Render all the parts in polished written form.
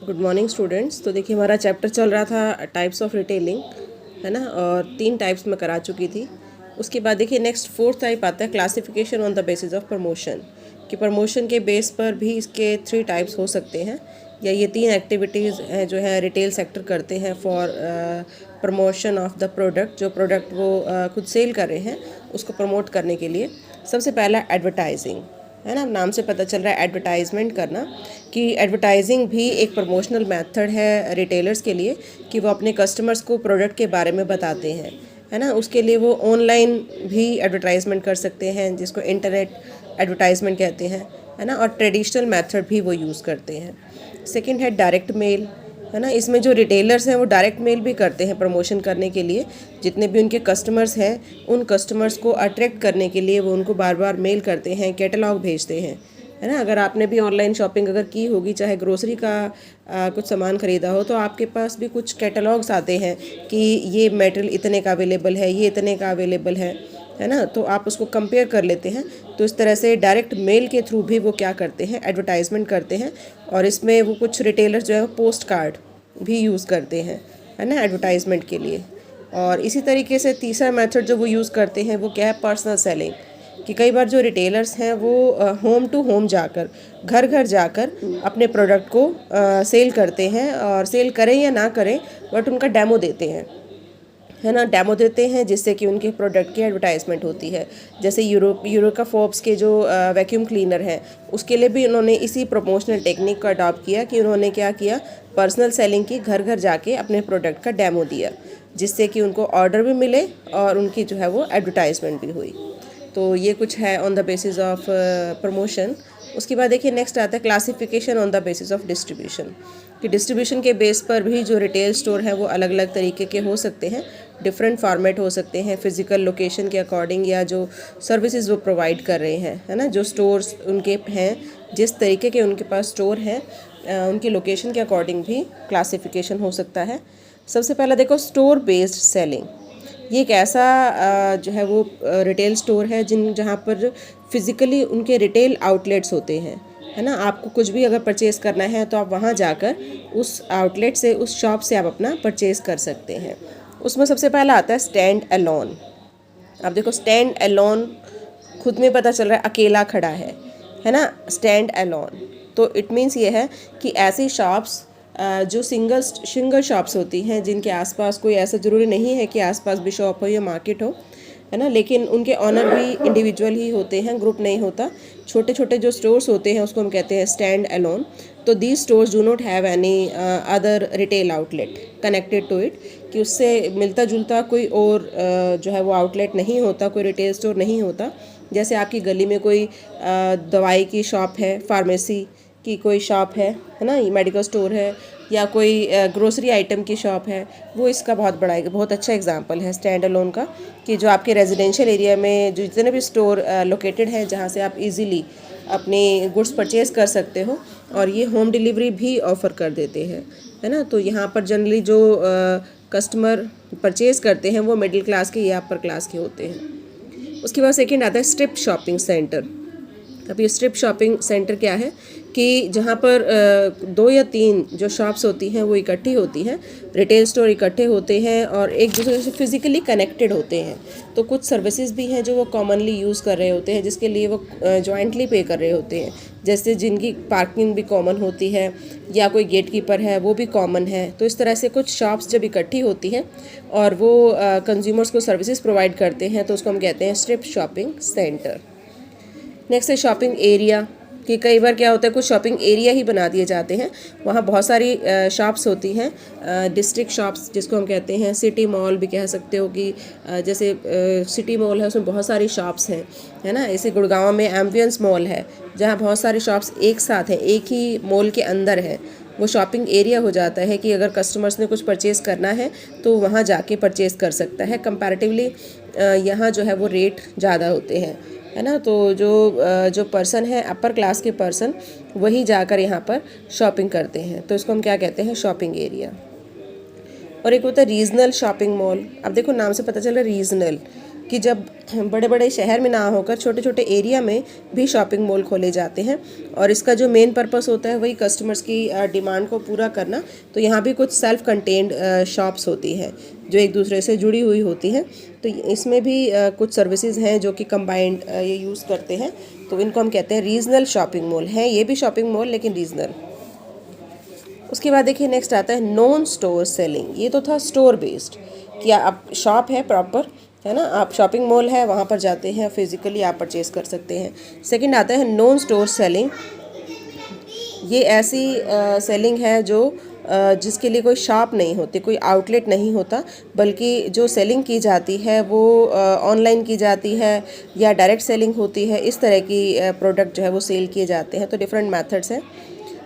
Good morning students. तो देखिए हमारा चैप्टर चल रहा था टाइप्स ऑफ रिटेलिंग, है ना, और 3 टाइप्स में करा चुकी थी। उसके बाद देखिए नेक्स्ट 4th टाइप आता है classification on the basis of promotion, कि प्रमोशन के बेस पर भी इसके 3 टाइप्स हो सकते हैं, या ये 3 एक्टिविटीज़ हैं जो है रिटेल सेक्टर करते हैं for promotion of the product. जो प्रोडक्ट वो खुद सेल कर रहे हैं उसको प्रमोट करने के लिए सबसे पहला एडवर्टाइजिंग, है ना। नाम से पता चल रहा है एडवर्टाइजमेंट करना, कि एडवर्टाइजिंग भी एक प्रमोशनल मेथड है रिटेलर्स के लिए, कि वो अपने कस्टमर्स को प्रोडक्ट के बारे में बताते हैं, है ना। उसके लिए वो ऑनलाइन भी एडवर्टाइजमेंट कर सकते हैं जिसको इंटरनेट एडवर्टाइजमेंट कहते हैं, है ना, और ट्रेडिशनल मेथड भी वो यूज़ करते हैं। सेकंड है डायरेक्ट मेल, है ना। इसमें जो रिटेलर्स हैं वो डायरेक्ट मेल भी करते हैं प्रमोशन करने के लिए। जितने भी उनके कस्टमर्स हैं उन कस्टमर्स को अट्रैक्ट करने के लिए वो उनको बार बार मेल करते हैं, कैटलॉग भेजते हैं, है ना। अगर आपने भी ऑनलाइन शॉपिंग अगर की होगी, चाहे ग्रोसरी का कुछ सामान ख़रीदा हो, तो आपके पास भी कुछ कैटलॉग्स आते हैं कि ये मटेरियल इतने का अवेलेबल है, ये इतने का अवेलेबल है ना। तो आप उसको कंपेयर कर लेते हैं। तो इस तरह से डायरेक्ट मेल के थ्रू भी वो क्या करते हैं, एडवर्टाइजमेंट करते हैं। और इसमें वो कुछ रिटेलर्स जो है पोस्ट कार्ड भी यूज़ करते हैं, है ना, एडवर्टाइजमेंट के लिए। और इसी तरीके से तीसरा मेथड जो वो यूज़ करते हैं वो क्या है, पर्सनल सेलिंग, कि कई बार जो रिटेलर्स हैं वो होम टू होम जाकर, घर घर जाकर अपने प्रोडक्ट को सेल करते हैं, और सेल करें या ना करें बट उनका डेमो देते हैं, है ना। डेमो देते हैं जिससे कि उनके प्रोडक्ट की एडवर्टाइजमेंट होती है। जैसे यूरोका फोर्ब्स के जो वैक्यूम क्लीनर हैं उसके लिए भी उन्होंने इसी प्रमोशनल टेक्निक को अडॉप्ट किया, कि उन्होंने क्या किया, पर्सनल सेलिंग की, घर घर जाके अपने प्रोडक्ट का डेमो दिया, जिससे कि उनको ऑर्डर भी मिले और उनकी जो है वो एडवर्टाइजमेंट भी हुई। तो ये कुछ है on the basis of promotion. उसके बाद देखिए नेक्स्ट आता है classification on the basis of distribution, कि डिस्ट्रीब्यूशन के बेस पर भी जो रिटेल स्टोर हैं वो अलग अलग तरीके के हो सकते हैं, डिफरेंट फॉर्मेट हो सकते हैं फिज़िकल लोकेशन के अकॉर्डिंग, या जो सर्विसेज वो प्रोवाइड कर रहे हैं, है ना। जो स्टोर्स उनके हैं, जिस तरीके के उनके पास स्टोर हैं, उनकी लोकेशन के अकॉर्डिंग भी क्लासिफिकेशन हो सकता है। सबसे पहला देखो स्टोर बेस्ड सेलिंग। ये एक ऐसा जो है वो रिटेल स्टोर है जहाँ पर फिज़िकली उनके रिटेल आउटलेट्स होते हैं, है ना। आपको कुछ भी अगर परचेज़ करना है तो आप वहाँ जाकर उस आउटलेट से, उस शॉप से आप अपना परचेज़ कर सकते हैं। उसमें सबसे पहला आता है स्टैंड अलोन। अब देखो स्टैंड अलोन खुद में पता चल रहा है अकेला खड़ा है ना, स्टैंड अलोन। तो इट मीन्स ये है कि ऐसी शॉप्स जो सिंगल शॉप्स होती हैं, जिनके आसपास कोई ऐसा ज़रूरी नहीं है कि आसपास भी शॉप हो या मार्केट हो, है ना, लेकिन उनके ऑनर भी इंडिविजुअल ही होते हैं, ग्रुप नहीं होता। छोटे छोटे जो स्टोर्स होते हैं उसको हम कहते हैं स्टैंड अलोन। तो these stores do not have any other retail outlet connected to it, कि उससे मिलता जुलता कोई और जो है वो आउटलेट नहीं होता, कोई रिटेल स्टोर नहीं होता। जैसे आपकी गली में कोई दवाई की शॉप है, फार्मेसी की कोई शॉप है ना, मेडिकल स्टोर है, या कोई ग्रोसरी आइटम की शॉप है, वो इसका बहुत अच्छा एग्जांपल है स्टैंड अलोन का। कि जो आपके रेजिडेंशियल एरिया में जो जितने भी स्टोर लोकेटेड हैं, जहाँ से आप इजीली अपने गुड्स परचेज़ कर सकते हो, और ये होम डिलीवरी भी ऑफ़र कर देते हैं, है ना। तो यहाँ पर जनरली जो कस्टमर परचेज़ करते हैं वो मिडिल क्लास के या अपर क्लास के होते हैं। उसके बाद सेकेंड आता है स्ट्रिप शॉपिंग सेंटर। अब ये स्ट्रिप शॉपिंग सेंटर क्या है, कि जहाँ पर 2 या 3 जो शॉप्स होती हैं वो इकट्ठी होती हैं, रिटेल स्टोर इकट्ठे होते हैं और एक दूसरे से फिज़िकली कनेक्टेड होते हैं। तो कुछ सर्विसेज भी हैं जो वो कॉमनली यूज़ कर रहे होते हैं, जिसके लिए वो जॉइंटली पे कर रहे होते हैं। जैसे जिनकी पार्किंग भी कॉमन होती है, या कोई गेट कीपर है वो भी कॉमन है। तो इस तरह से कुछ शॉप्स जब इकट्ठी होती हैं और वो कंज्यूमर्स को सर्विसेज प्रोवाइड करते हैं, तो उसको हम कहते हैं स्ट्रिप शॉपिंग सेंटर। नेक्स्ट है शॉपिंग एरिया, कि कई बार क्या होता है कुछ शॉपिंग एरिया ही बना दिए जाते हैं, वहाँ बहुत सारी शॉप्स होती हैं, डिस्ट्रिक्ट शॉप्स जिसको हम कहते हैं, सिटी मॉल भी कह सकते हो, कि जैसे सिटी मॉल है उसमें बहुत सारी शॉप्स हैं, है ना। इसी गुड़गांव में एम्बियंस मॉल है जहाँ बहुत सारी शॉप्स एक साथ हैं, एक ही मॉल के अंदर है। वो शॉपिंग एरिया हो जाता है कि अगर कस्टमर्स ने कुछ परचेज़ करना है तो वहाँ जाके परचेज़ कर सकता है। कंपैरेटिवली यहाँ जो है वो रेट ज़्यादा होते हैं, है ना। तो जो पर्सन है, अपर क्लास के पर्सन, वही जाकर यहाँ पर शॉपिंग करते हैं। तो इसको हम क्या कहते हैं, शॉपिंग एरिया। और एक होता है रीजनल शॉपिंग मॉल। अब देखो नाम से पता चल रहा है रीजनल, कि जब बड़े बड़े शहर में ना होकर छोटे छोटे एरिया में भी शॉपिंग मॉल खोले जाते हैं, और इसका जो मेन पर्पस होता है वही कस्टमर्स की डिमांड को पूरा करना। तो यहाँ भी कुछ सेल्फ कंटेन्ड शॉप्स होती है जो एक दूसरे से जुड़ी हुई होती हैं। तो इसमें भी कुछ सर्विसेज हैं जो कि कंबाइंड ये यूज़ करते हैं, तो इनको हम कहते हैं रीजनल शॉपिंग मॉल हैं। ये भी शॉपिंग मॉल लेकिन रीजनल। उसके बाद देखिए नेक्स्ट आता है नॉन स्टोर सेलिंग। ये तो था स्टोर बेस्ड कि आप शॉप है प्रॉपर, है ना, आप शॉपिंग मॉल है वहाँ पर जाते हैं, फिजिकली आप परचेज कर सकते हैं। सेकंड आता है नॉन स्टोर सेलिंग। ये ऐसी सेलिंग है जो जिसके लिए कोई शॉप नहीं होती, कोई आउटलेट नहीं होता, बल्कि जो सेलिंग की जाती है वो ऑनलाइन की जाती है या डायरेक्ट सेलिंग होती है। इस तरह की प्रोडक्ट जो है वो सेल किए जाते हैं। तो डिफरेंट मेथड्स हैं।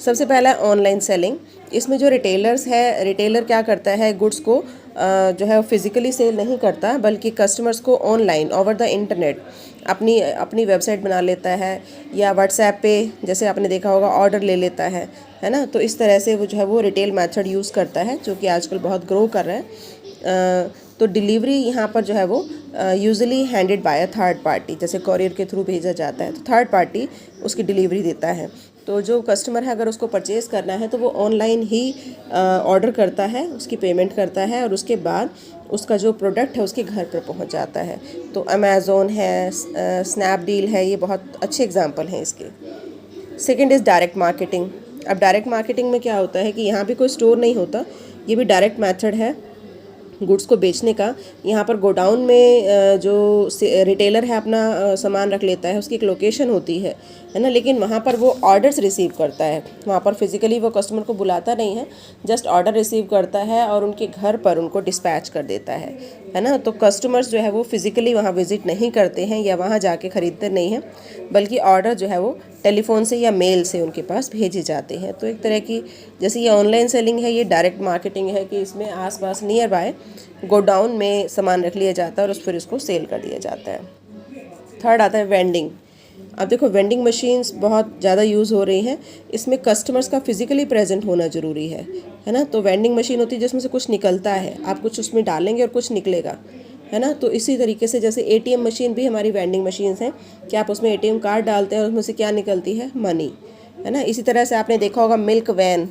सबसे पहला है ऑनलाइन सेलिंग। इसमें जो रिटेलर्स है, रिटेलर क्या करता है, गुड्स को जो है फिज़िकली सेल नहीं करता, बल्कि कस्टमर्स को ऑनलाइन ओवर द इंटरनेट अपनी वेबसाइट बना लेता है, या व्हाट्सएप पे जैसे आपने देखा होगा ऑर्डर ले लेता है ना। तो इस तरह से वो जो है वो रिटेल मेथड यूज़ करता है, जो कि आजकल बहुत ग्रो कर रहा है। तो डिलीवरी यहाँ पर जो है वो usually handed by a third party, जैसे कॉरियर के थ्रू भेजा जाता है, तो थर्ड पार्टी उसकी डिलीवरी देता है। तो जो कस्टमर है अगर उसको परचेज़ करना है तो वो ऑनलाइन ही ऑर्डर करता है, उसकी पेमेंट करता है, और उसके बाद उसका जो प्रोडक्ट है उसके घर पर पहुंच जाता है। तो अमेज़ोन है, स्नैपडील है, ये बहुत अच्छे एग्जांपल हैं इसके। Second is direct marketing. अब डायरेक्ट मार्केटिंग में क्या होता है कि यहाँ भी कोई स्टोर नहीं होता, ये भी डायरेक्ट मेथड है गुड्स को बेचने का। यहाँ पर गोडाउन में जो रिटेलर है अपना सामान रख लेता है, उसकी एक लोकेशन होती है ना, लेकिन वहाँ पर वो ऑर्डर्स रिसीव करता है। वहाँ पर फिज़िकली वो कस्टमर को बुलाता नहीं है, जस्ट ऑर्डर रिसीव करता है और उनके घर पर उनको डिस्पैच कर देता है ना। तो कस्टमर्स जो है वो फिज़िकली वहाँ विज़िट नहीं करते हैं या वहाँ जाके ख़रीदते नहीं हैं, बल्कि ऑर्डर जो है वो टेलीफोन से या मेल से उनके पास भेजे जाते हैं। तो एक तरह की जैसे ये ऑनलाइन सेलिंग है, ये डायरेक्ट मार्केटिंग है कि इसमें आसपास नियर बाय गोडाउन में सामान रख लिया जाता है और फिर इसको सेल कर दिया जाता है। थर्ड आता है वेंडिंग। अब देखो वेंडिंग मशीन्स बहुत ज़्यादा यूज़ हो रही हैं, इसमें कस्टमर्स का फिज़िकली प्रेजेंट होना ज़रूरी है ना। तो वेंडिंग मशीन होती है जिसमें से कुछ निकलता है, आप कुछ उसमें डालेंगे और कुछ निकलेगा, है ना। तो इसी तरीके से जैसे एटीएम मशीन भी हमारी वेंडिंग मशीन्स हैं कि आप उसमें एटीएम कार्ड डालते हैं और उसमें से क्या निकलती है, मनी, है ना। इसी तरह से आपने देखा होगा मिल्क वैन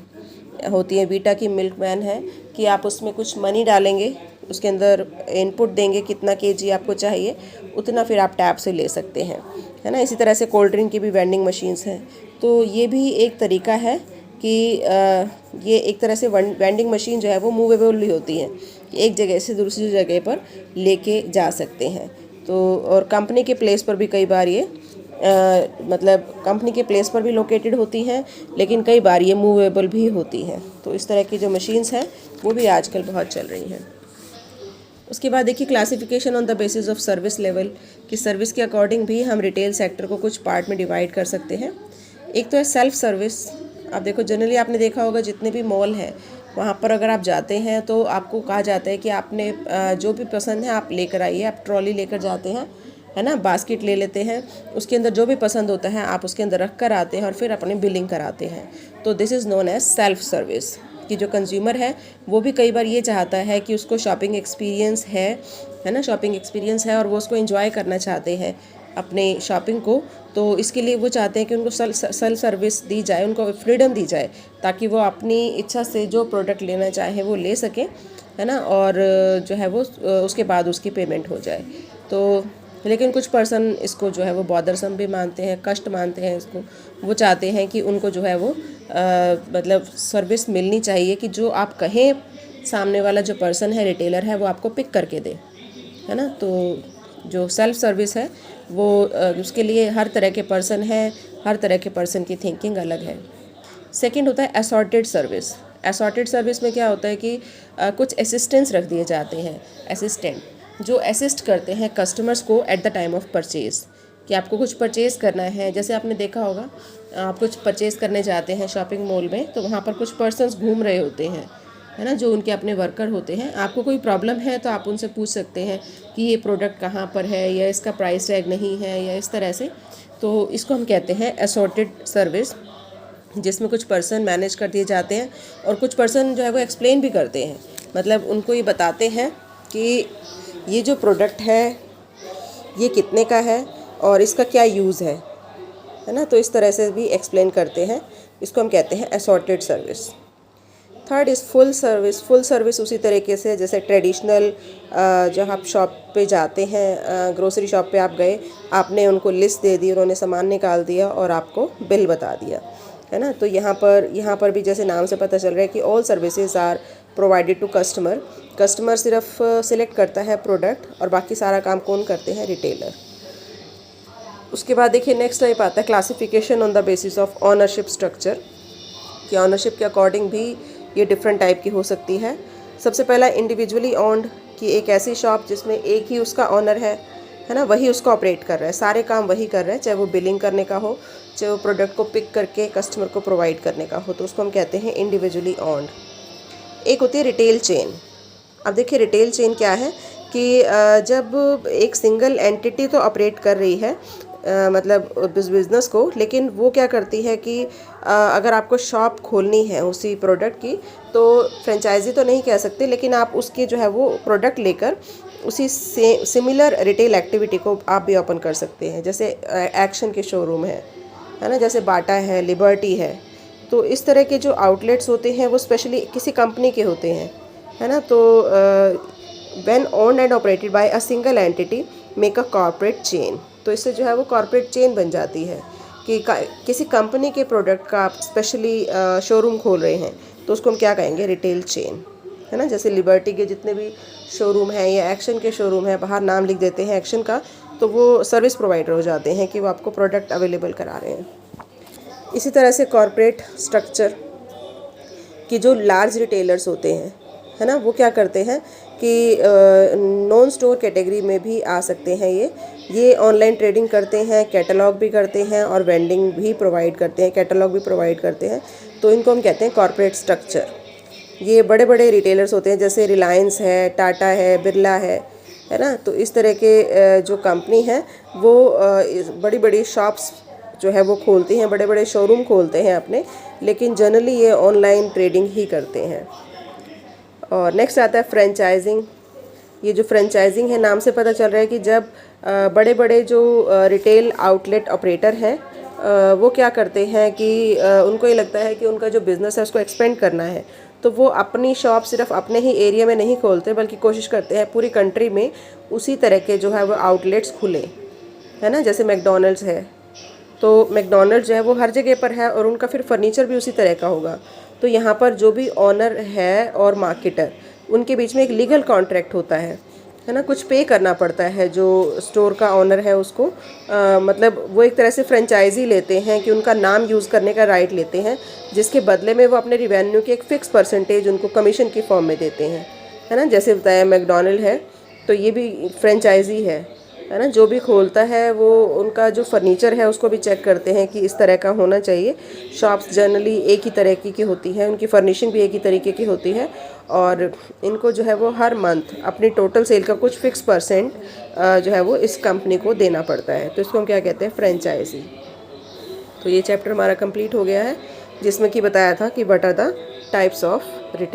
होती है, वीटा की मिल्क वैन है कि आप उसमें कुछ मनी डालेंगे, उसके अंदर इनपुट देंगे कितना केजी आपको चाहिए, उतना फिर आप टैप से ले सकते हैं, है ना। इसी तरह से कोल्ड ड्रिंक की भी वेंडिंग मशीन्स हैं। तो ये भी एक तरीका है कि ये एक तरह से वेंडिंग मशीन जो है वो मूवेबल भी होती है, एक जगह से दूसरी जगह पर लेके जा सकते हैं। तो और कंपनी के प्लेस पर भी कई बार ये मतलब कंपनी के प्लेस पर भी लोकेटेड होती हैं, लेकिन कई बार ये मूवेबल भी होती हैं। तो इस तरह की जो मशीन्स हैं वो भी आजकल बहुत चल रही हैं। उसके बाद देखिए classification on the basis of service level, कि सर्विस के अकॉर्डिंग भी हम रिटेल सेक्टर को कुछ पार्ट में डिवाइड कर सकते हैं। एक तो है सेल्फ सर्विस। आप देखो जनरली आपने देखा होगा जितने भी मॉल हैं वहाँ पर अगर आप जाते हैं तो आपको कहा जाता है कि आपने जो भी पसंद है आप लेकर आइए। आप ट्रॉली लेकर जाते हैं, है ना, बास्केट ले लेते हैं, उसके अंदर जो भी पसंद होता है आप उसके अंदर रख कर आते हैं और फिर अपनी बिलिंग कराते हैं। तो this is known as self service. कि जो कंज्यूमर है वो भी कई बार ये चाहता है कि उसको शॉपिंग एक्सपीरियंस है ना, शॉपिंग एक्सपीरियंस है और वो उसको एंजॉय करना चाहते हैं अपने शॉपिंग को। तो इसके लिए वो चाहते हैं कि उनको सेल्फ सर्विस दी जाए, उनको फ्रीडम दी जाए, ताकि वो अपनी इच्छा से जो प्रोडक्ट लेना चाहे वो ले सकें, है ना, और जो है वो उसके बाद उसकी पेमेंट हो जाए। तो लेकिन कुछ पर्सन इसको जो है वो बॉदरसम भी मानते हैं, कष्ट मानते हैं इसको। वो चाहते हैं कि उनको जो है वो मतलब सर्विस मिलनी चाहिए कि जो आप कहें सामने वाला जो पर्सन है, रिटेलर है, वो आपको पिक करके दे, है ना। तो जो सेल्फ सर्विस है वो उसके लिए हर तरह के पर्सन है, हर तरह के पर्सन की थिंकिंग अलग है। सेकंड होता है असॉर्टेड सर्विस। असॉर्टेड सर्विस में क्या होता है कि कुछ असिस्टेंट्स रख दिए जाते हैं, असिस्टेंट जो असिस्ट करते हैं कस्टमर्स को at the time of purchase, कि आपको कुछ परचेज़ करना है। जैसे आपने देखा होगा आप कुछ परचेज़ करने जाते हैं शॉपिंग मॉल में, तो वहाँ पर कुछ पर्सन्स घूम रहे होते हैं, है ना, जो उनके अपने वर्कर होते हैं। आपको कोई प्रॉब्लम है तो आप उनसे पूछ सकते हैं कि ये प्रोडक्ट कहाँ पर है, या इसका प्राइस टैग नहीं है, या इस तरह से। तो इसको हम कहते हैं असॉर्टेड सर्विस, जिसमें कुछ पर्सन मैनेज कर दिए जाते हैं और कुछ पर्सन जो है वो एक्सप्लेन भी करते हैं। मतलब उनको ये बताते हैं कि ये जो प्रोडक्ट है ये कितने का है और इसका क्या यूज़ है ना। तो इस तरह से भी एक्सप्लेन करते हैं, इसको हम कहते हैं assorted service. Third is full service. Full service उसी तरीके से जैसे ट्रेडिशनल, जब आप शॉप पे जाते हैं, ग्रोसरी शॉप पे आप गए, आपने उनको लिस्ट दे दी, उन्होंने सामान निकाल दिया और आपको बिल बता दिया, है ना। तो यहाँ पर भी जैसे नाम से पता चल रहा है कि all services are provided to customer. Customer सिर्फ सिलेक्ट करता है प्रोडक्ट और बाकी सारा काम कौन करते हैं, रिटेलर। उसके बाद देखिए नेक्स्ट टाइप आता है classification on the basis of ownership structure, कि ऑनरशिप के अकॉर्डिंग भी ये डिफरेंट टाइप की हो सकती है। सबसे पहला इंडिविजुअली ओन्ड, कि एक ऐसी शॉप जिसमें एक ही उसका ऑनर है ना, वही उसको ऑपरेट कर रहा है, सारे काम वही कर रहा है, चाहे वो बिलिंग करने का हो, चाहे वो प्रोडक्ट को पिक करके कस्टमर को प्रोवाइड करने का हो, तो उसको हम कहते हैं इंडिविजुअली ओन्ड। एक होती है रिटेल चेन। अब देखिए रिटेल चेन क्या है कि जब एक सिंगल एंटिटी तो ऑपरेट कर रही है मतलब बिज़नेस को, लेकिन वो क्या करती है कि अगर आपको शॉप खोलनी है उसी प्रोडक्ट की, तो फ्रेंचाइजी तो नहीं कह सकते, लेकिन आप उसके जो है वो प्रोडक्ट लेकर उसी सिमिलर रिटेल एक्टिविटी को आप भी ओपन कर सकते हैं। जैसे एक्शन के शोरूम है ना, जैसे बाटा है, लिबर्टी है। तो इस तरह के जो आउटलेट्स होते हैं वो स्पेशली किसी कंपनी के होते हैं, है ना। तो when owned and operated by a single entity make a corporate chain. तो इससे जो है वो कॉर्पोरेट चेन बन जाती है कि किसी कंपनी के प्रोडक्ट का आप स्पेशली शोरूम खोल रहे हैं, तो उसको हम क्या कहेंगे, रिटेल चेन, है ना। जैसे लिबर्टी के जितने भी शोरूम हैं या एक्शन के शोरूम हैं, बाहर नाम लिख देते हैं एक्शन का, तो वो सर्विस प्रोवाइडर हो जाते हैं कि वो आपको प्रोडक्ट अवेलेबल करा रहे हैं। इसी तरह से कॉर्पोरेट स्ट्रक्चर कि जो लार्ज रिटेलर्स होते हैं, है ना, वो क्या करते हैं कि नॉन स्टोर कैटेगरी में भी आ सकते हैं। ये ऑनलाइन ट्रेडिंग करते हैं, कैटलॉग भी करते हैं और वेंडिंग भी प्रोवाइड करते हैं, कैटलॉग भी प्रोवाइड करते हैं। तो इनको हम कहते हैं कॉर्पोरेट स्ट्रक्चर। ये बड़े बड़े रिटेलर्स होते हैं, जैसे रिलायंस है, टाटा है, बिरला है ना। तो इस तरह के जो कंपनी है वो बड़ी बड़ी शॉप्स जो है वो खोलती हैं, बड़े बड़े शोरूम खोलते हैं अपने, लेकिन जनरली ये ऑनलाइन ट्रेडिंग ही करते हैं। और नेक्स्ट आता है फ्रेंचाइजिंग। ये जो फ्रेंचाइजिंग है, नाम से पता चल रहा है कि जब बड़े बड़े जो रिटेल आउटलेट ऑपरेटर हैं वो क्या करते हैं कि उनको ये लगता है कि उनका जो बिज़नेस है उसको एक्सपेंड करना है, तो वो अपनी शॉप सिर्फ अपने ही एरिया में नहीं खोलते, बल्कि कोशिश करते हैं पूरी कंट्री में उसी तरह के जो है वो आउटलेट्स खुले, है ना। जैसे मैकडॉनल्ड्स है, तो मैकडॉनल्ड्स जो है वो हर जगह पर है और उनका फिर फर्नीचर भी उसी तरह का होगा। तो यहाँ पर जो भी ऑनर है और मार्केटर, उनके बीच में एक लीगल कॉन्ट्रैक्ट होता है ना। कुछ पे करना पड़ता है जो स्टोर का ऑनर है उसको, मतलब वो एक तरह से फ्रेंचाइजी लेते हैं कि उनका नाम यूज़ करने का राइट लेते हैं, जिसके बदले में वो अपने रिवेन्यू के एक फ़िक्स परसेंटेज उनको कमीशन की फॉर्म में देते हैं, है ना। जैसे बताया मैकडॉनल्ड है, तो ये भी फ्रेंचाइजी है ना। जो भी खोलता है वो उनका जो फर्नीचर है उसको भी चेक करते हैं कि इस तरह का होना चाहिए। शॉप्स जनरली एक ही तरीके की होती है, उनकी फर्निशिंग भी एक ही तरीके की होती है, और इनको जो है वो हर मंथ अपनी टोटल सेल का कुछ फिक्स परसेंट जो है वो इस कंपनी को देना पड़ता है। तो इसको हम क्या कहते हैं, फ्रेंचाइजी। तो ये चैप्टर हमारा कंप्लीट हो गया है, जिसमें कि बताया था कि what are the types of retail.